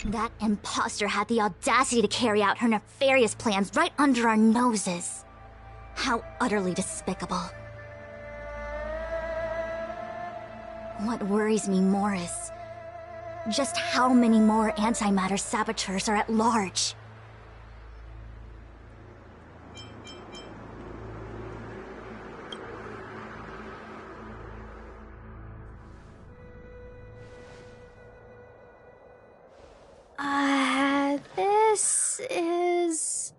That imposter had the audacity to carry out her nefarious plans right under our noses. How utterly despicable. What worries me more is just how many more antimatter saboteurs are at large. This is...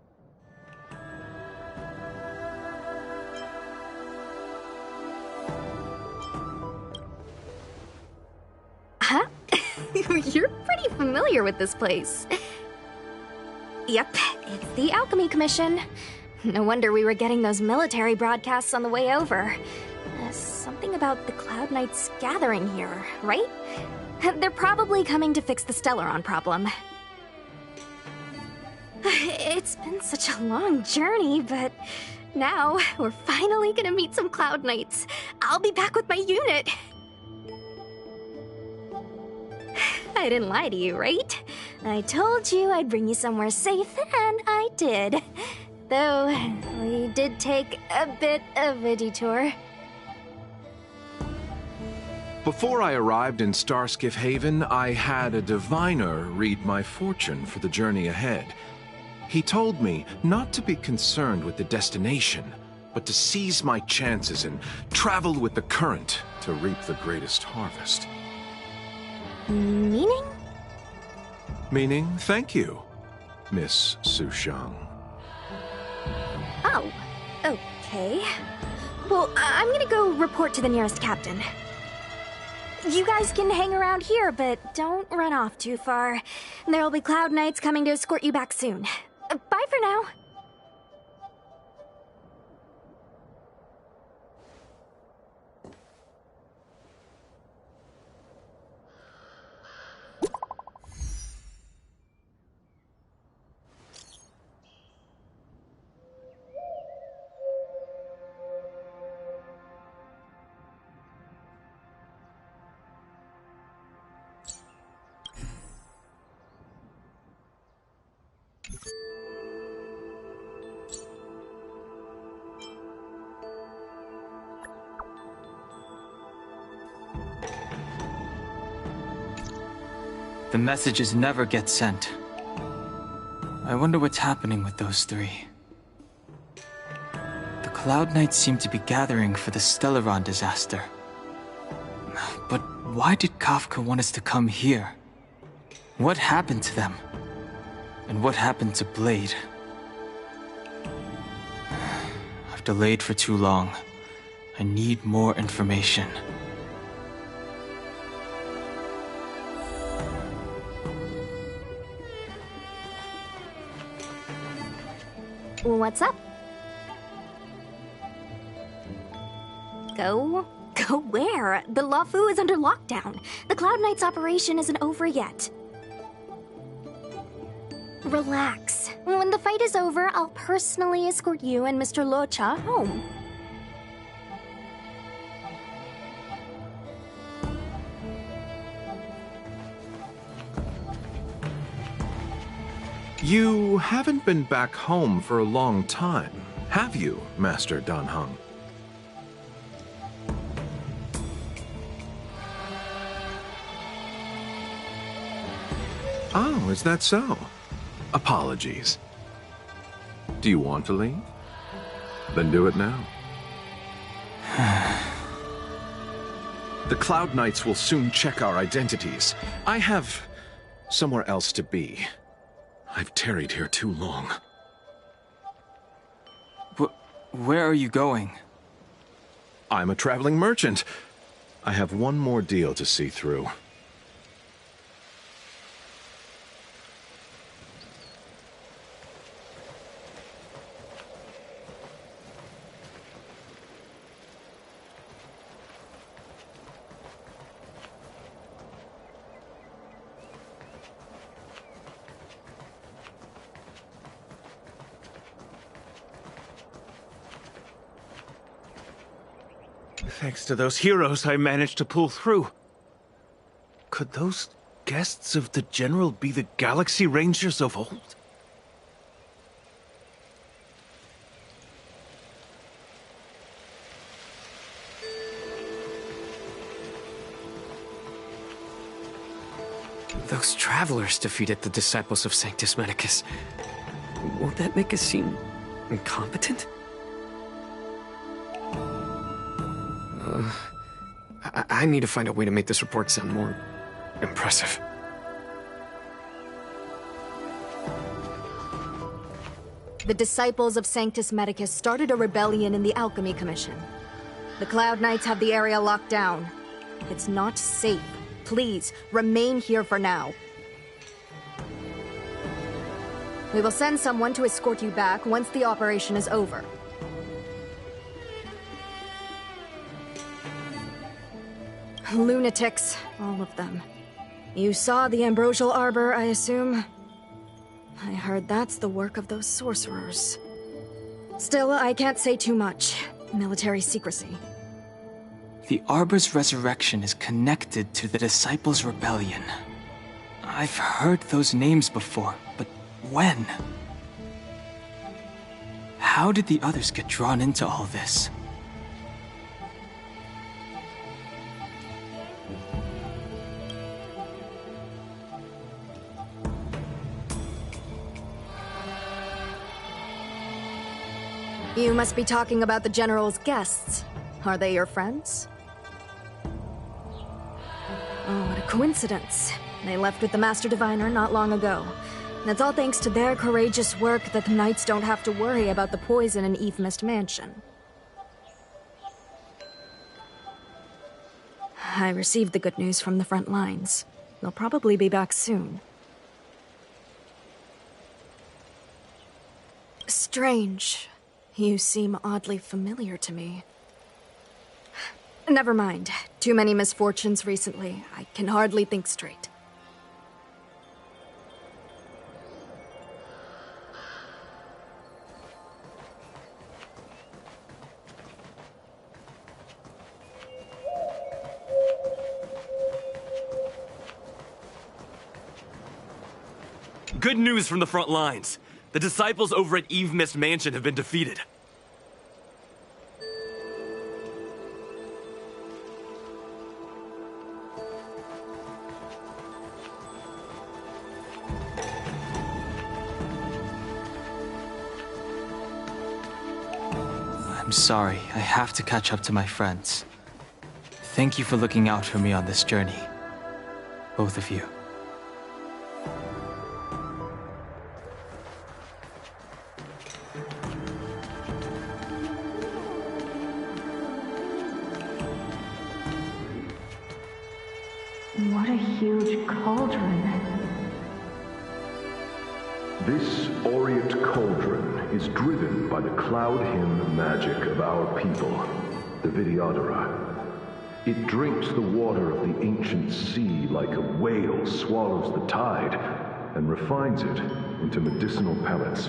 Huh? You're pretty familiar with this place. Yep, it's the Alchemy Commission. No wonder we were getting those military broadcasts on the way over. Something about the Cloud Knights gathering here, right? They're probably coming to fix the Stellaron problem. It's been such a long journey, but now we're finally gonna meet some Cloud Knights. I'll be back with my unit. I didn't lie to you, right? I told you I'd bring you somewhere safe, and I did. Though, we did take a bit of a detour. Before I arrived in Starskiff Haven, I had a diviner read my fortune for the journey ahead. He told me not to be concerned with the destination, but to seize my chances and travel with the current to reap the greatest harvest. Meaning? Meaning, thank you, Miss Sushang. Oh, okay. Well, I'm gonna go report to the nearest captain. You guys can hang around here, but don't run off too far. There'll be Cloud Knights coming to escort you back soon. Bye for now. The messages never get sent. I wonder what's happening with those three. The Cloud Knights seem to be gathering for the Stellaron disaster. But why did Kafka want us to come here? What happened to them? And what happened to Blade? I've delayed for too long. I need more information. What's up? Go? Go where? The Luofu is under lockdown. The Cloud Knights operation isn't over yet. Relax. When the fight is over, I'll personally escort you and Mr. Luocha home. You haven't been back home for a long time, have you, Master Danheng? Oh, is that so? Apologies. Do you want to leave? Then do it now. The Cloud Knights will soon check our identities. I have somewhere else to be. I've tarried here too long. Where are you going? I'm a traveling merchant. I have one more deal to see through. Thanks to those heroes, I managed to pull through. Could those guests of the General be the Galaxy Rangers of old? Those travelers defeated the disciples of Sanctus Medicus. Won't that make us seem incompetent? I need to find a way to make this report sound more impressive. The disciples of Sanctus Medicus started a rebellion in the Alchemy Commission. The Cloud Knights have the area locked down. It's not safe. Please, remain here for now. We will send someone to escort you back once the operation is over. Lunatics, all of them. You saw the Ambrosial Arbor, I assume? I heard that's the work of those sorcerers. Still, I can't say too much. Military secrecy. The Arbor's resurrection is connected to the Disciples' Rebellion. I've heard those names before, but when? How did the others get drawn into all this? You must be talking about the General's guests. Are they your friends? Oh, what a coincidence. They left with the Master Diviner not long ago. And it's all thanks to their courageous work that the Knights don't have to worry about the poison in Evemist Mansion. I received the good news from the front lines. They'll probably be back soon. Strange. You seem oddly familiar to me. Never mind. Too many misfortunes recently. I can hardly think straight. Good news from the front lines. The disciples over at Evemist Mansion have been defeated. I'm sorry, I have to catch up to my friends. Thank you for looking out for me on this journey. Both of you. What a huge cauldron. This aureate cauldron is driven by the cloud hymn magic of our people, the Vidyadhara. It drinks the water of the ancient sea like a whale swallows the tide, and refines it into medicinal pellets.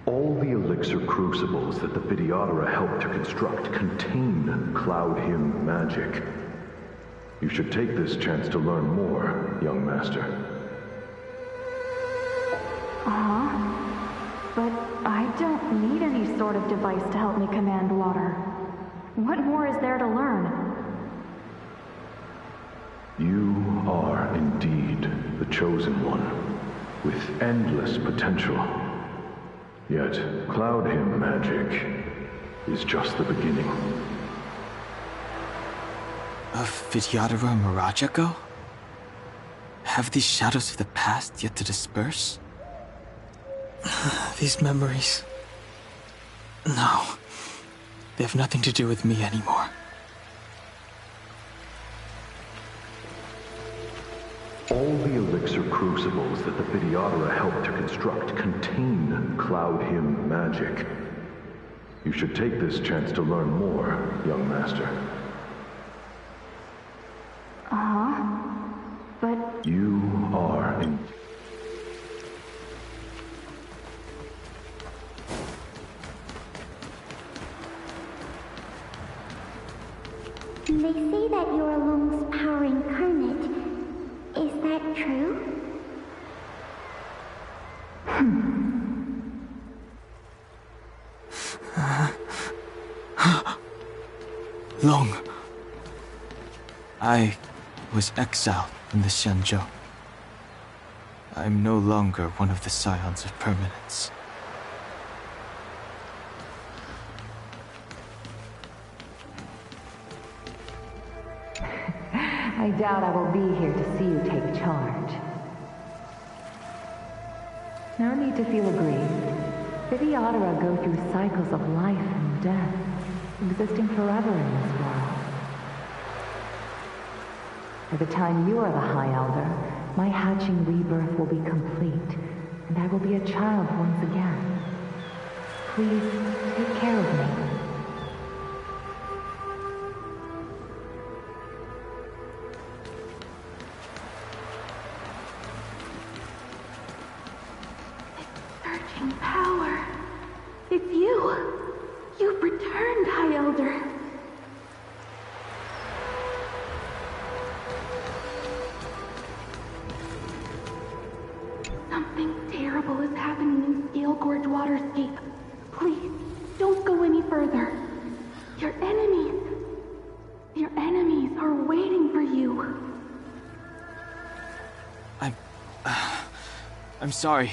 All the elixir crucibles that the Vidyadhara helped to construct contain cloud hymn magic. You should take this chance to learn more, young master. But I don't need any sort of device to help me command water. What more is there to learn? You are indeed the chosen one, with endless potential. Yet, cloud hymn magic is just the beginning. Of Vidyadhara Mirajago? Have these shadows of the past yet to disperse? These memories... No. They have nothing to do with me anymore. All the elixir crucibles that the Videodora helped to construct contain Cloud Hymn magic. You should take this chance to learn more, young master. But... You are in... They say that you're Lung's power incarnate. Is that true? Long. I was exiled from the Xianzhou. I'm no longer one of the Scions of Permanence. I doubt I will be here to see you take charge. No need to feel aggrieved. Videodora go through cycles of life and death, existing forever in this world. By the time you are the High Elder, my hatching rebirth will be complete, and I will be a child once again. Please, take care of me. Surging power. It's you. You've returned, High Elder. Something terrible is happening in Scale Gorge Waterscape. Please, don't go any further. Your enemies are waiting for you. I'm sorry.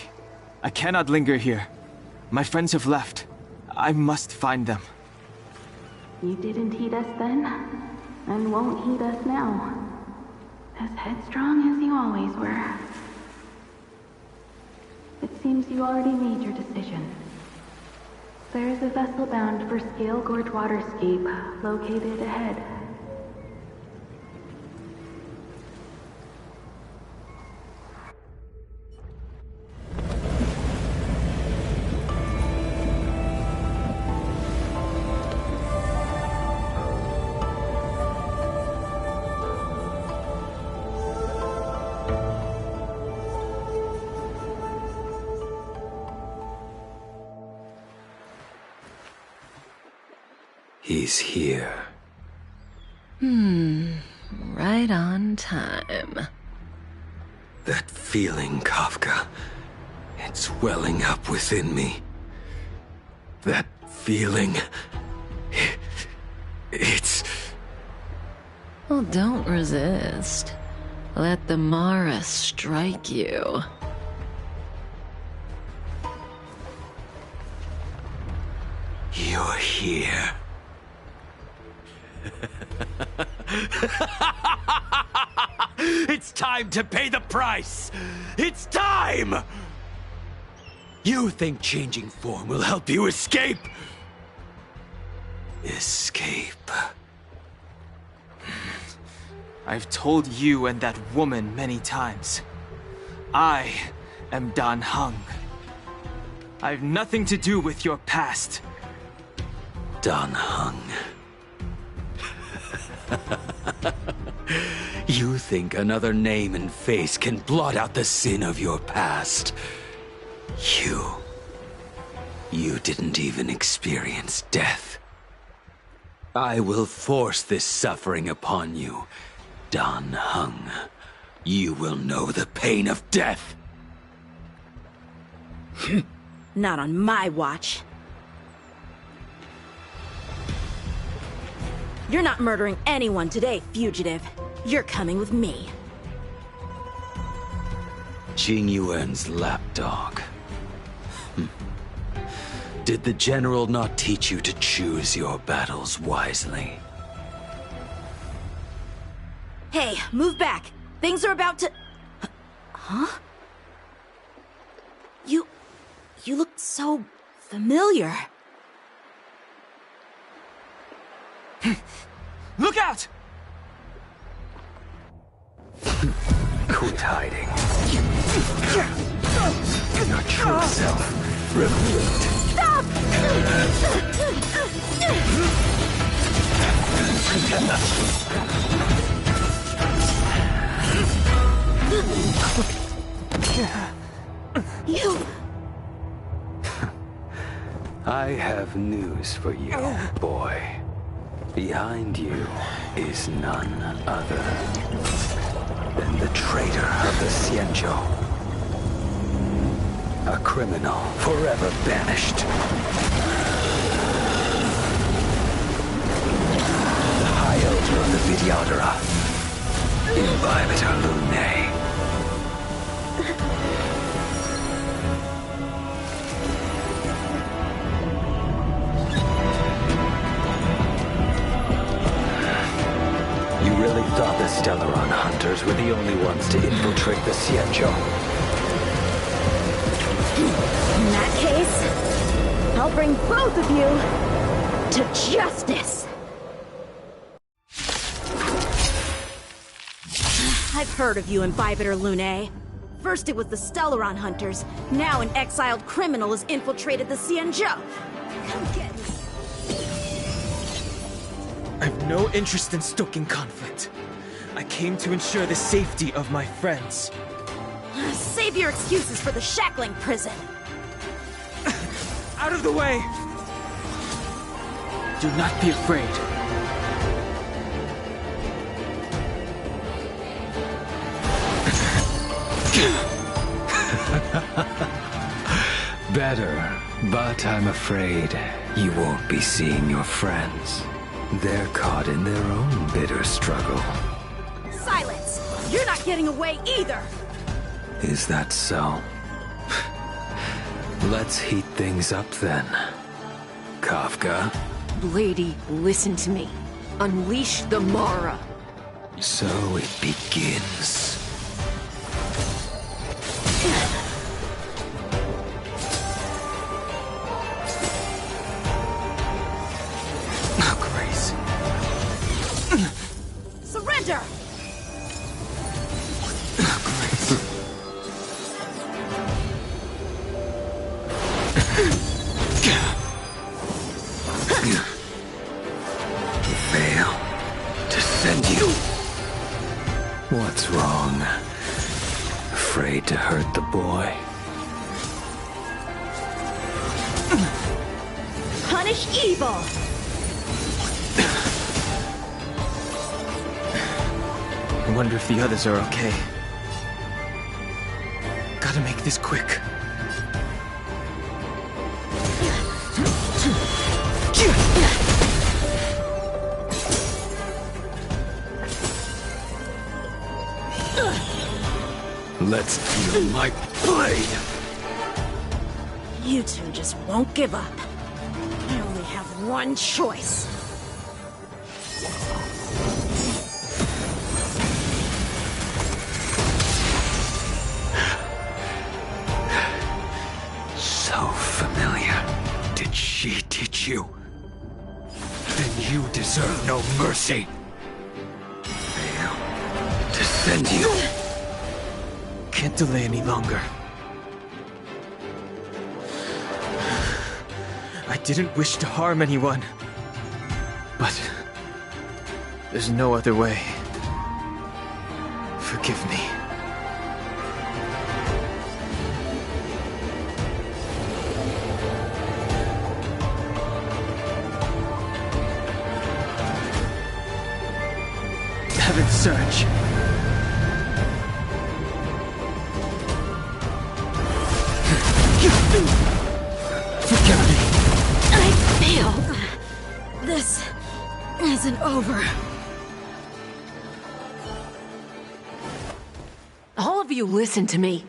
I cannot linger here. My friends have left. I must find them. You didn't heed us then, and won't heed us now. As headstrong as you always were. It seems you already made your decision. There is a vessel bound for Scale Gorge Waterscape, located ahead. He's here. Right on time. That feeling, Kafka. It's welling up within me. That feeling... It's... Well, don't resist. Let the Mara strike you. You're here. It's time to pay the price! It's time! You think changing form will help you escape? Escape. I've told you and that woman many times. I am Dan Heng. I've nothing to do with your past. Dan Heng. You think another name and face can blot out the sin of your past? You didn't even experience death. I will force this suffering upon you, Dan Heng. You will know the pain of death. Not on my watch. You're not murdering anyone today, fugitive. You're coming with me. Jing Yuan's lapdog. Did the General not teach you to choose your battles wisely? Hey, move back. Things are about to... Huh? You look so familiar. Look out! Quit hiding. Your true self revealed. Stop! You... I have news for you, boy. Behind you is none other than the traitor of the Xianzhou. A criminal forever banished. The High Elder of the Videodora. Imbibitor Lunae. You really thought the Stellaron hunters were the only ones to infiltrate the Xianzhou? In that case, I'll bring both of you to justice! I've heard of you, Imbibitor Lunae. First it was the Stellaron hunters, now an exiled criminal has infiltrated the Xianzhou. Come get me. I have no interest in stoking conflict. I came to ensure the safety of my friends. Save your excuses for the shackling prison. Out of the way! Do not be afraid. Better, but I'm afraid you won't be seeing your friends. They're caught in their own bitter struggle. Silence! You're not getting away either! Is that so? Let's heat things up then. Kafka? Lady, listen to me. Unleash the Mara. So it begins. Surrender! Fail to send you. What's wrong? Afraid to hurt the boy? Punish evil! I wonder if the others are okay. Gotta make this quick. Let's feel my blade! You two just won't give up. I only have one choice. So familiar. Did she teach you? Then you deserve no mercy. Fail to send you. Can't delay any longer. I didn't wish to harm anyone. But there's no other way. Forgive me. Heaven's Surge. Forgive me. I failed. This isn't over. All of you listen to me.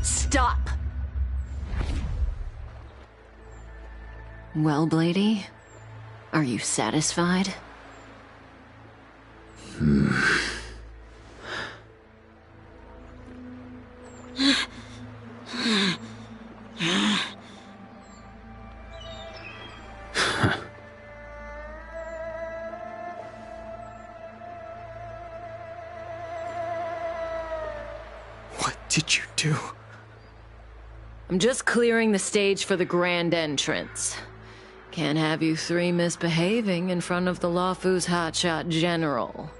Stop. Well, Blady, are you satisfied? What did you do? I'm just clearing the stage for the grand entrance. Can't have you three misbehaving in front of the Lawfu's hotshot general.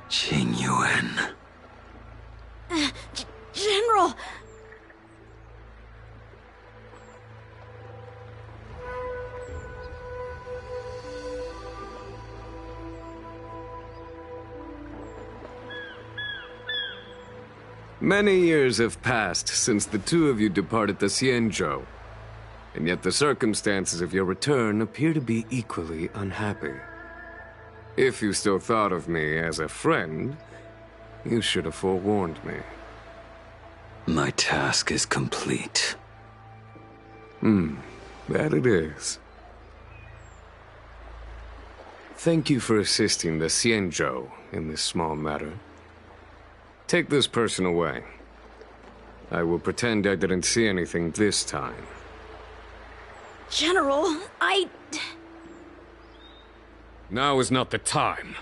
Qingyuan. General! Many years have passed since the two of you departed the Xianzhou, and yet the circumstances of your return appear to be equally unhappy. If you still thought of me as a friend, you should have forewarned me. My task is complete. That it is. Thank you for assisting the Xianzhou in this small matter. Take this person away. I will pretend I didn't see anything this time. General, Now is not the time.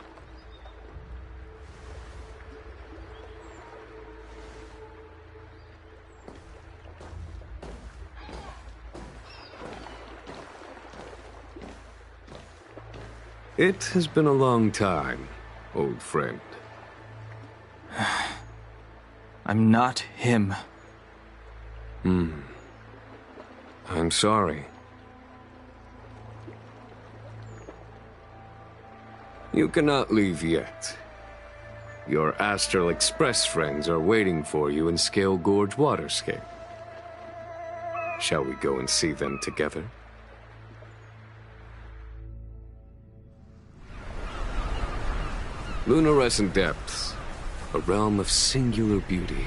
It has been a long time, old friend. I'm not him. I'm sorry. You cannot leave yet. Your Astral Express friends are waiting for you in Scale Gorge Waterscape. Shall we go and see them together? Lunarescent Depths, a realm of singular beauty.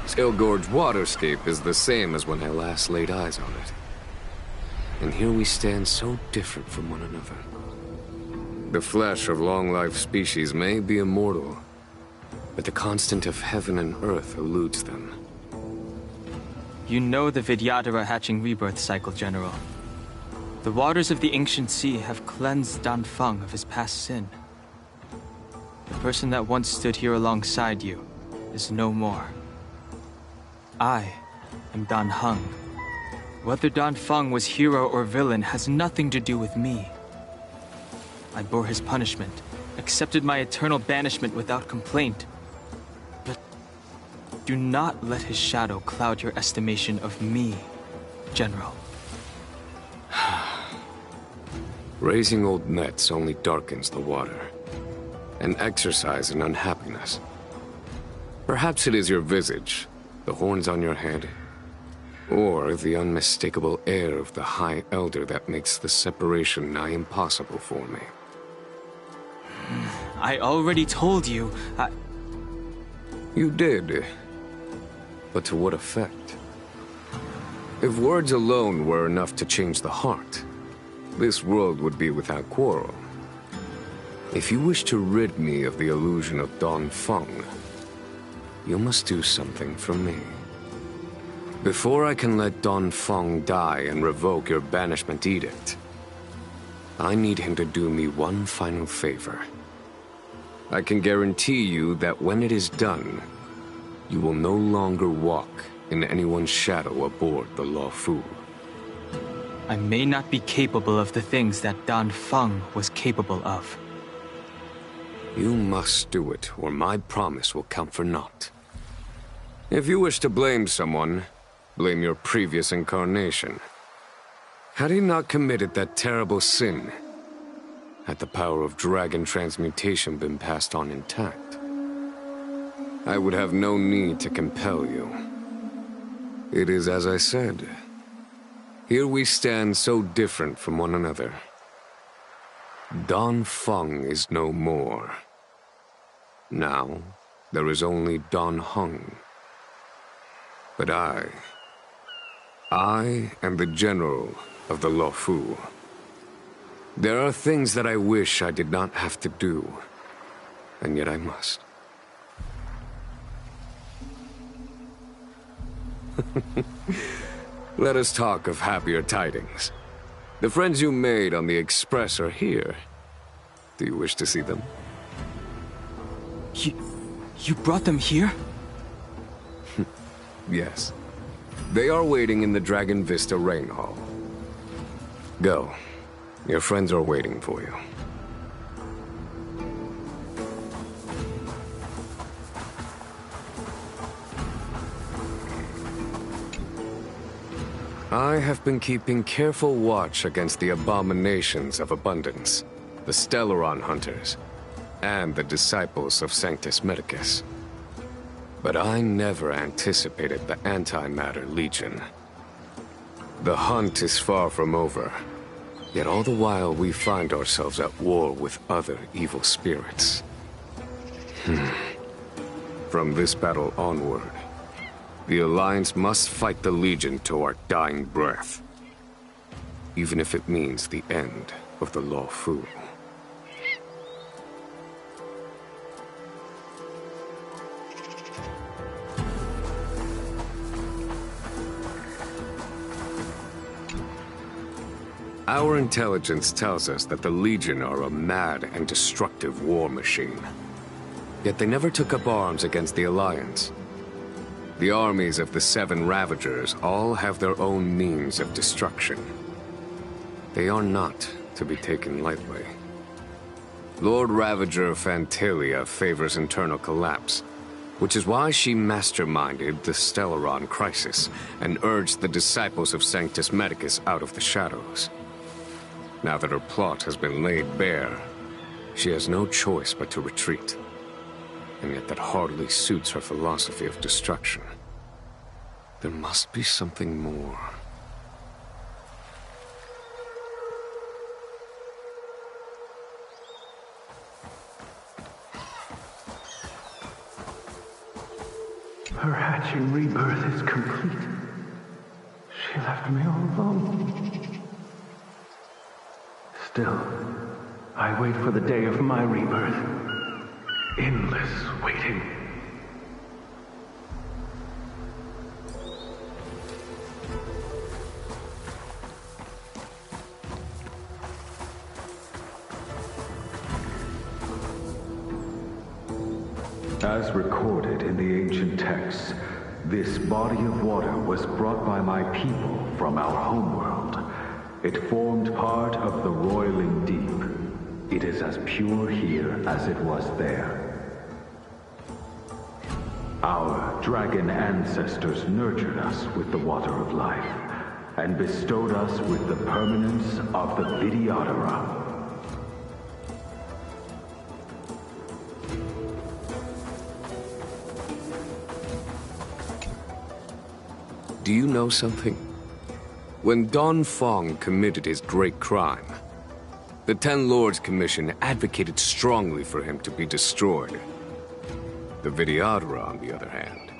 Scale Gorge Waterscape is the same as when I last laid eyes on it. And here we stand so different from one another. The flesh of long-life species may be immortal, but the constant of heaven and earth eludes them. You know the Vidyadhara hatching rebirth cycle, General. The waters of the ancient sea have cleansed Danfeng of his past sin. The person that once stood here alongside you is no more. I am Dan Heng. Whether Danfeng was hero or villain has nothing to do with me. I bore his punishment, accepted my eternal banishment without complaint. But do not let his shadow cloud your estimation of me, General. Raising old nets only darkens the water, an exercise in unhappiness. Perhaps it is your visage, the horns on your head, or the unmistakable air of the High Elder that makes the separation nigh impossible for me. I already told you, You did. But to what effect? If words alone were enough to change the heart, this world would be without quarrel. If you wish to rid me of the illusion of Danfeng, you must do something for me. Before I can let Danfeng die and revoke your banishment edict, I need him to do me one final favor. I can guarantee you that when it is done, you will no longer walk in anyone's shadow aboard the Lawfu. I may not be capable of the things that Danfeng was capable of. You must do it, or my promise will count for naught. If you wish to blame someone, blame your previous incarnation. Had he not committed that terrible sin, had the power of dragon transmutation been passed on intact, I would have no need to compel you. It is as I said. Here we stand so different from one another. Danfeng is no more. Now, there is only Dan Heng. But I I am the general of the Luofu. There are things that I wish I did not have to do, and yet I must. Let us talk of happier tidings. The friends you made on the Express are here. Do you wish to see them? You brought them here? Yes. They are waiting in the Dragon Vista Rain Hall. Go. Your friends are waiting for you. I have been keeping careful watch against the abominations of abundance, the Stellaron Hunters, and the disciples of Sanctus Medicus. But I never anticipated the Antimatter Legion. The hunt is far from over, yet all the while we find ourselves at war with other evil spirits. From this battle onward, the Alliance must fight the Legion to our dying breath, even if it means the end of the Luofu. Our intelligence tells us that the Legion are a mad and destructive war machine. Yet they never took up arms against the Alliance. The armies of the Seven Ravagers all have their own means of destruction. They are not to be taken lightly. Lord Ravager Fantalia favors internal collapse, which is why she masterminded the Stellaron crisis and urged the disciples of Sanctus Medicus out of the shadows. Now that her plot has been laid bare, she has no choice but to retreat. And yet that hardly suits her philosophy of destruction. There must be something more. Her hatching rebirth is complete. She left me all alone. Still, I wait for the day of my rebirth. Endless waiting. As recorded in the ancient texts, this body of water was brought by my people from our homeworld. It formed part of the roiling deep. It is as pure here as it was there. Our dragon ancestors nurtured us with the water of life, and bestowed us with the permanence of the Vidyadhara. Do you know something? When Don Fong committed his great crime, the Ten Lords Commission advocated strongly for him to be destroyed. The Vidyadhara, on the other hand,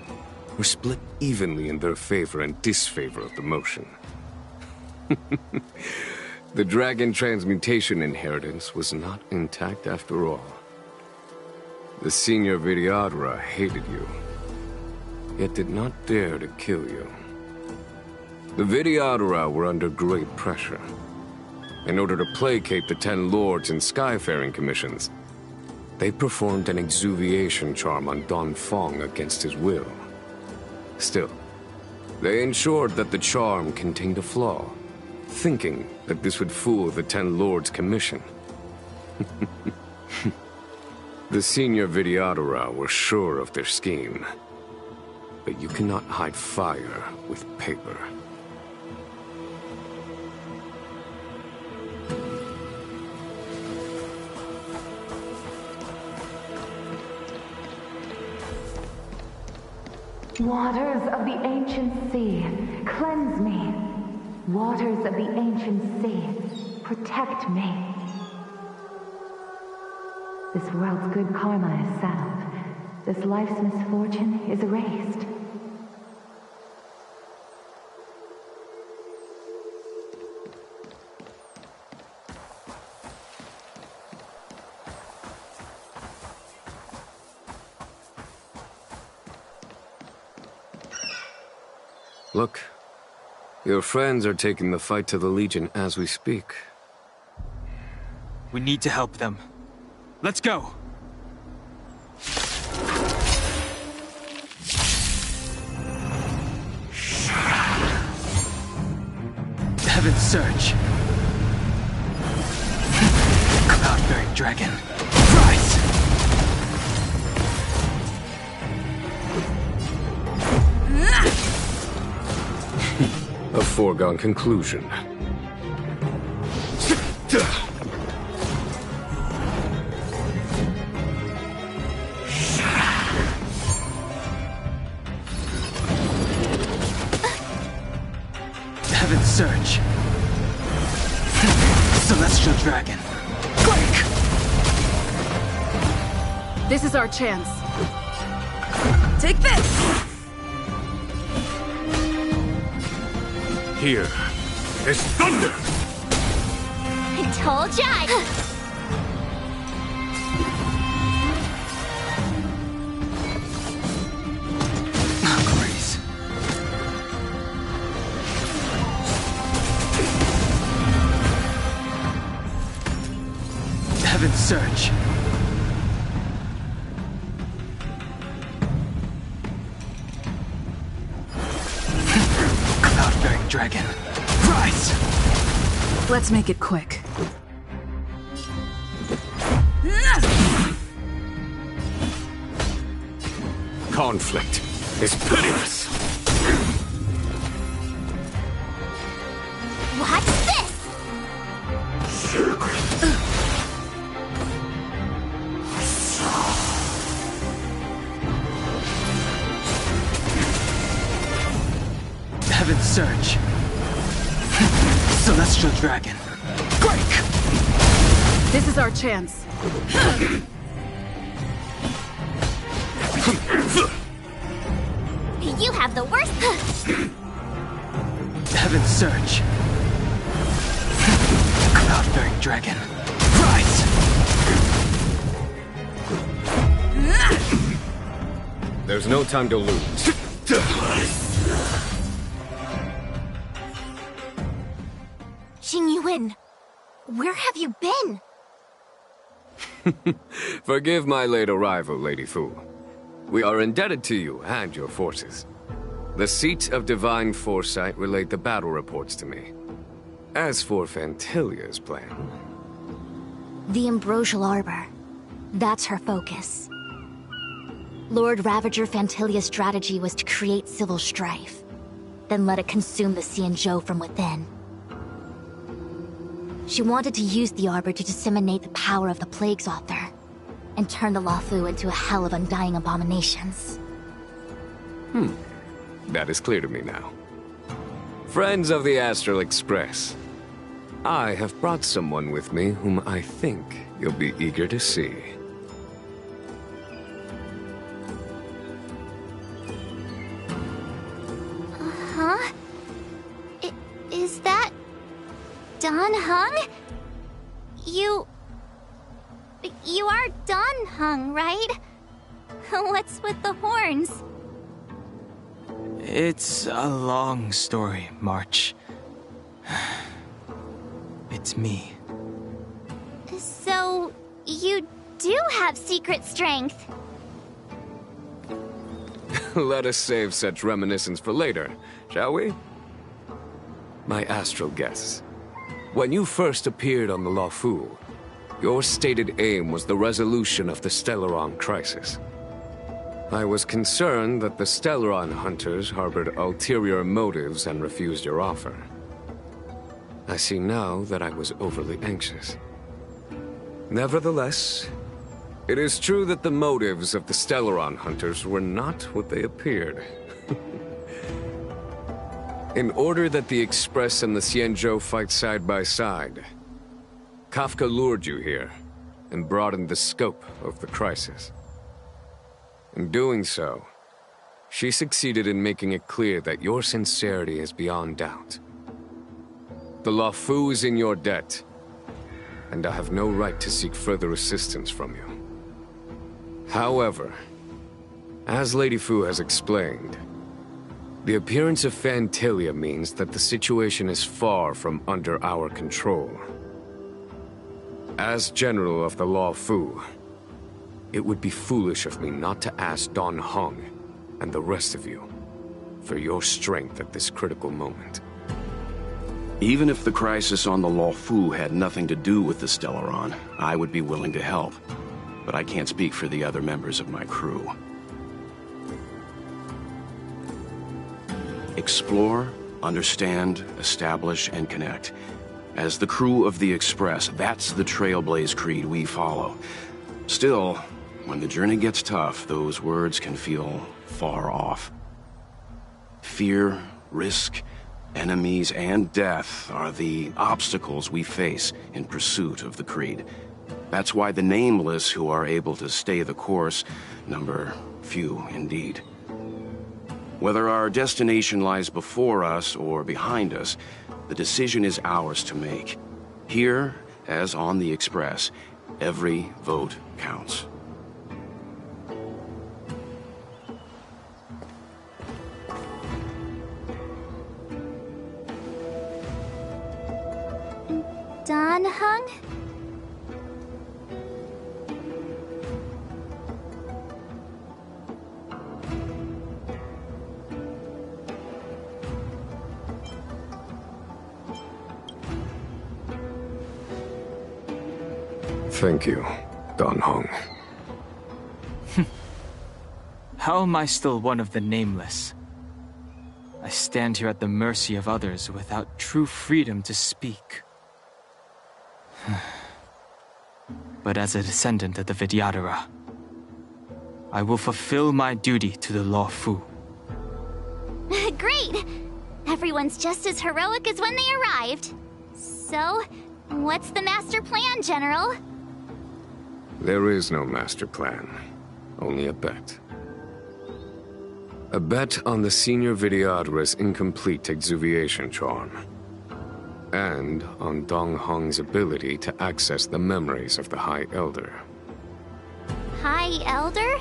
were split evenly in their favor and disfavor of the motion. The dragon transmutation inheritance was not intact after all. The senior Vidyadhara hated you, yet did not dare to kill you. The Vidyadhara were under great pressure. In order to placate the Ten Lords and Skyfaring Commissions, they performed an exuviation charm on Don Fong against his will. Still, they ensured that the charm contained a flaw, thinking that this would fool the Ten Lords Commission. The senior Vidyadhara were sure of their scheme. But you cannot hide fire with paper. Waters of the ancient sea, cleanse me. Waters of the ancient sea, protect me. This world's good karma is settled. This life's misfortune is erased. Look, your friends are taking the fight to the Legion as we speak. We need to help them. Let's go! Heaven's Surge. Cloud-bearing dragon. Rise! A foregone conclusion. Heaven's Surge. Celestial Dragon. Quake! This is our chance. Take this! Here is thunder! I told ya! Grace. Heaven's Surge. Cloud-bearing dragon. Rise! Let's make it quick. Conflict is pitiless! What's this? Heaven's Surge. Celestial Dragon. Quake! This is our chance. You have the worst. Heaven's Surge. Cloud-bearing dragon. Rise! There's no time to lose. Xingyuan, where have you been? Forgive my late arrival, Lady Fu. We are indebted to you and your forces. The Seat of Divine Foresight relayed the battle reports to me. As for Fantilia's plan... The Ambrosial Arbor. That's her focus. Lord Ravager Fantilia's strategy was to create civil strife, then let it consume the Xianzhou from within. She wanted to use the Arbor to disseminate the power of the Plague's author, and turn the Luofu into a hell of undying abominations. That is clear to me now. Friends of the Astral Express, I have brought someone with me whom I think you'll be eager to see. Huh? Is that... Dan Heng? You are Dan Heng, right? What's with the horns? It's a long story, March. It's me. So, you do have secret strength. Let us save such reminiscence for later, shall we? My astral guests, when you first appeared on the Luofu, your stated aim was the resolution of the Stellaron crisis. I was concerned that the Stellaron hunters harbored ulterior motives and refused your offer. I see now that I was overly anxious. Nevertheless, it is true that the motives of the Stellaron hunters were not what they appeared. In order that the Express and the Xianzhou fight side by side, Kafka lured you here and broadened the scope of the crisis. In doing so, she succeeded in making it clear that your sincerity is beyond doubt. The Luofu is in your debt, and I have no right to seek further assistance from you. However, as Lady Fu has explained, The appearance of Phantalia means that the situation is far from under our control. As General of the Law Fu, it would be foolish of me not to ask Dan Heng and the rest of you for your strength at this critical moment. Even if the crisis on the Law Fu had nothing to do with the Stellaron, I would be willing to help. But I can't speak for the other members of my crew. Explore, understand, establish, and connect. As the crew of the Express, that's the Trailblaze creed we follow. Still, when the journey gets tough, those words can feel far off. Fear, risk, enemies, and death are the obstacles we face in pursuit of the creed. That's why the nameless who are able to stay the course number few indeed. Whether our destination lies before us or behind us, the decision is ours to make. Here, as on the Express, every vote counts. Dan Heng? Thank you, Dan Heng. How am I still one of the nameless? I stand here at the mercy of others without true freedom to speak. But as a descendant of the Vidyadhara, I will fulfill my duty to the Law Fu. Great! Everyone's just as heroic as when they arrived. So, what's the master plan, General? There is no master plan, only a bet. A bet on the senior Vidyadhara's incomplete exuviation charm. And on Dan Heng's ability to access the memories of the High Elder. High Elder?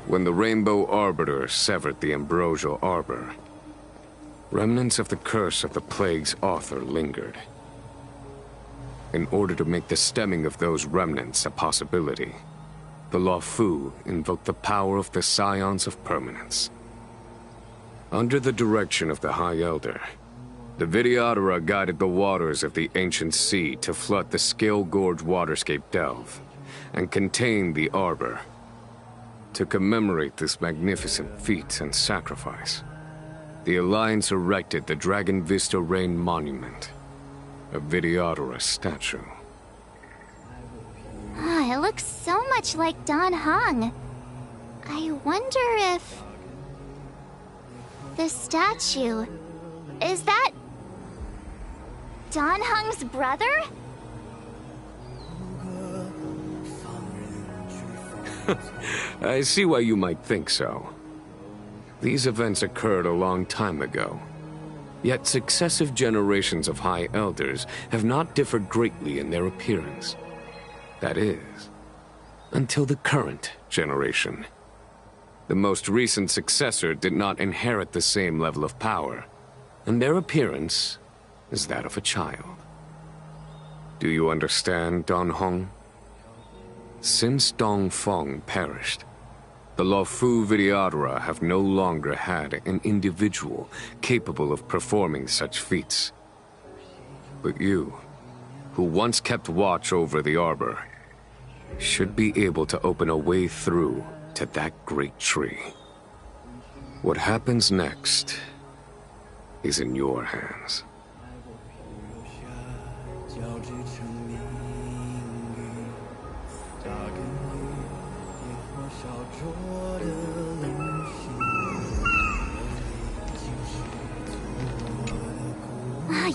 When the Rainbow Arbiter severed the Ambrosial Arbor, remnants of the curse of the Plague's author lingered. In order to make the stemming of those remnants a possibility, the Law Fu invoked the power of the Scions of Permanence. Under the direction of the High Elder, the Vidyadhara guided the waters of the ancient sea to flood the Scale Gorge waterscape delve and contain the Arbor. To commemorate this magnificent feat and sacrifice, the Alliance erected the Dragon Vista Rain Monument, a Vidyadhara statue. It looks so much like Dan Heng. I wonder if... the statue... is that... Dan Heng's brother? I see why you might think so. These events occurred a long time ago. Yet successive generations of High Elders have not differed greatly in their appearance. That is, until the current generation. The most recent successor did not inherit the same level of power, and their appearance is that of a child. Do you understand, Dan Heng? Since Dong Feng perished, the Law Fu Vidyadhara have no longer had an individual capable of performing such feats. But you, who once kept watch over the Arbor, should be able to open a way through to that great tree. What happens next is in your hands.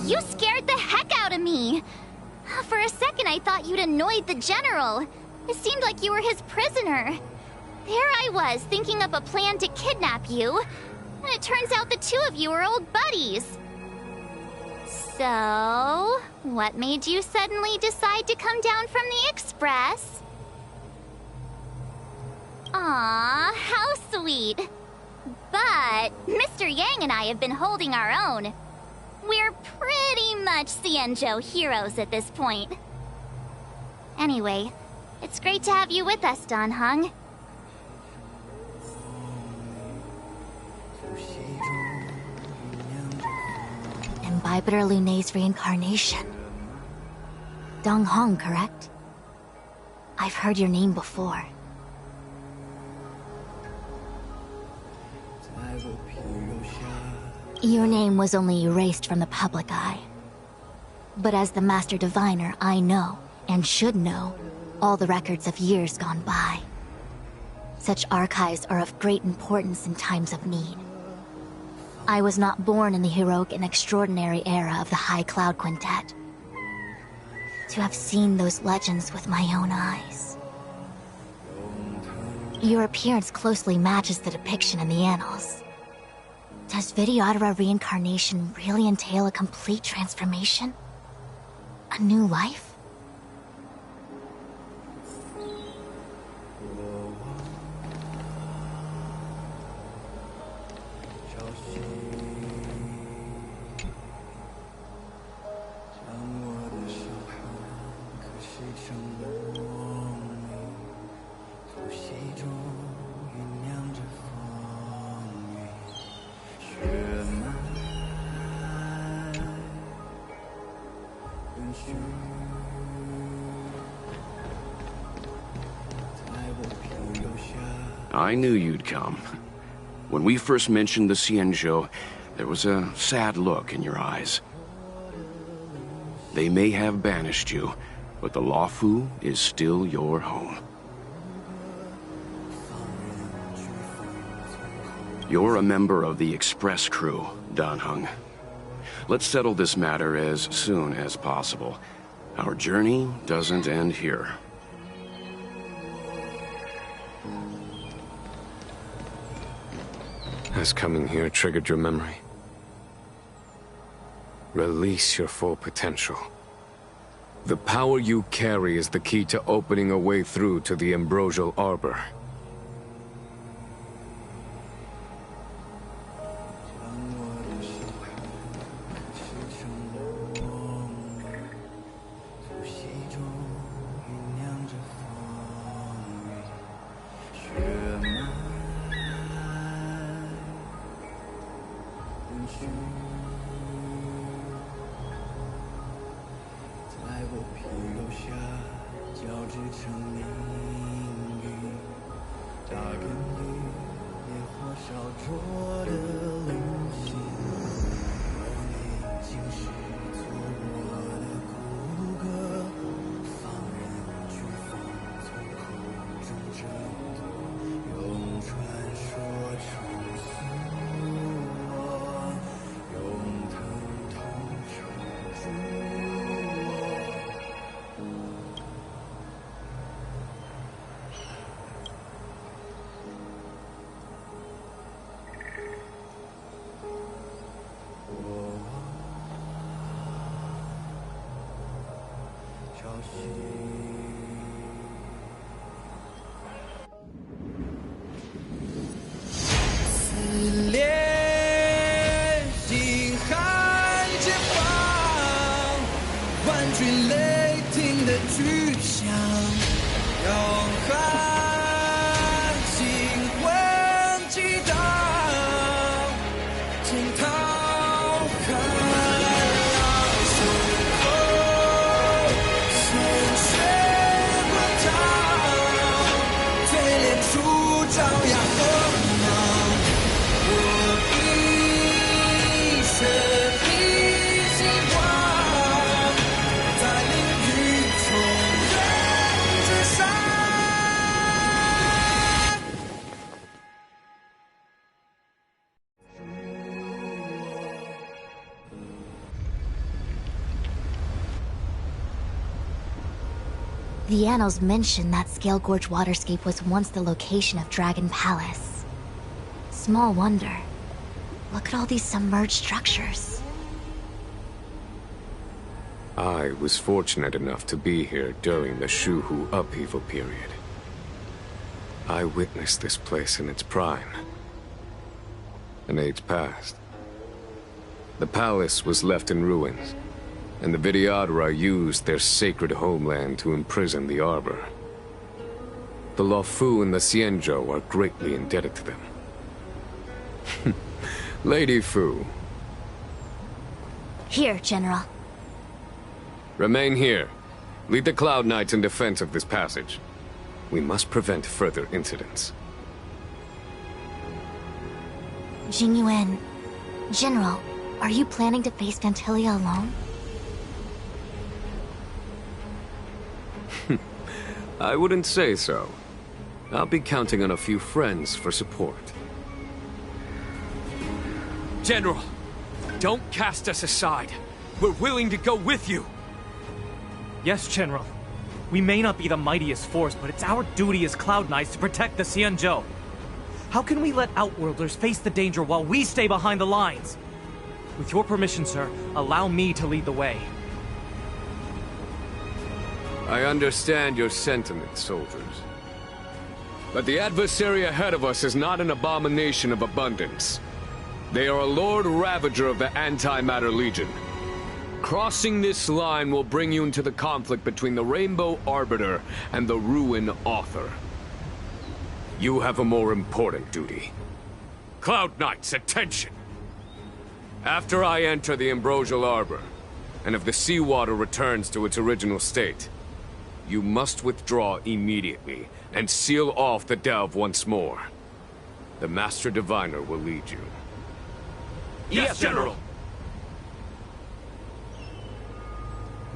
You scared the heck out of me! For a second I thought you'd annoyed the General. It seemed like you were his prisoner. There I was, thinking up a plan to kidnap you. And it turns out the two of you are old buddies. So, what made you suddenly decide to come down from the Express? Aw, how sweet. But Mr. Yang and I have been holding our own. We're pretty much Xianzhou heroes at this point. Anyway, it's great to have you with us, Dan Heng. Imbibitor Lunae's reincarnation. Dong Hong, correct? I've heard your name before. Your name was only erased from the public eye. But as the Master Diviner, I know, and should know, all the records of years gone by. Such archives are of great importance in times of need. I was not born in the heroic and extraordinary era of the High Cloud Quintet. To have seen those legends with my own eyes. Your appearance closely matches the depiction in the annals. Does Videodora reincarnation really entail a complete transformation? A new life? I knew you'd come. When we first mentioned the Xianzhou, there was a sad look in your eyes. They may have banished you, but the Luofu is still your home. You're a member of the Express crew, Dan Heng. Let's settle this matter as soon as possible. Our journey doesn't end here. Has coming here triggered your memory? Release your full potential. The power you carry is the key to opening a way through to the Ambrosial Arbor. The annals mention that Scale Gorge waterscape was once the location of Dragon Palace. Small wonder. Look at all these submerged structures. I was fortunate enough to be here during the Shuhu upheaval period. I witnessed this place in its prime. An age passed. The palace was left in ruins, and the Vidyadhara used their sacred homeland to imprison the Arbor. The Luofu and the Xianzhou are greatly indebted to them. Lady Fu. Here, General. Remain here. Lead the Cloud Knights in defense of this passage. We must prevent further incidents. Jingyuan, General, are you planning to face Dantilia alone? I wouldn't say so. I'll be counting on a few friends for support. General, don't cast us aside. We're willing to go with you. Yes, General. We may not be the mightiest force, but it's our duty as Cloud Knights to protect the Xianzhou. How can we let Outworlders face the danger while we stay behind the lines? With your permission, sir, allow me to lead the way. I understand your sentiments, soldiers. But the adversary ahead of us is not an abomination of abundance. They are a Lord Ravager of the Antimatter Legion. Crossing this line will bring you into the conflict between the Rainbow Arbiter and the Ruin Author. You have a more important duty. Cloud Knights, attention! After I enter the Ambrosial Arbor, and if the seawater returns to its original state, you must withdraw immediately and seal off the delve once more. The Master Diviner will lead you. Yes, General!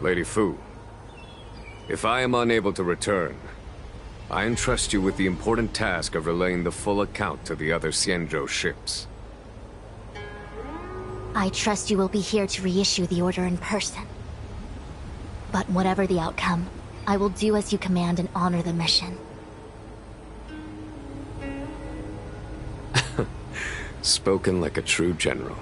Lady Fu, if I am unable to return, I entrust you with the important task of relaying the full account to the other Xianzhou ships. I trust you will be here to reissue the order in person. But whatever the outcome, I will do as you command and honor the mission. Spoken like a true general.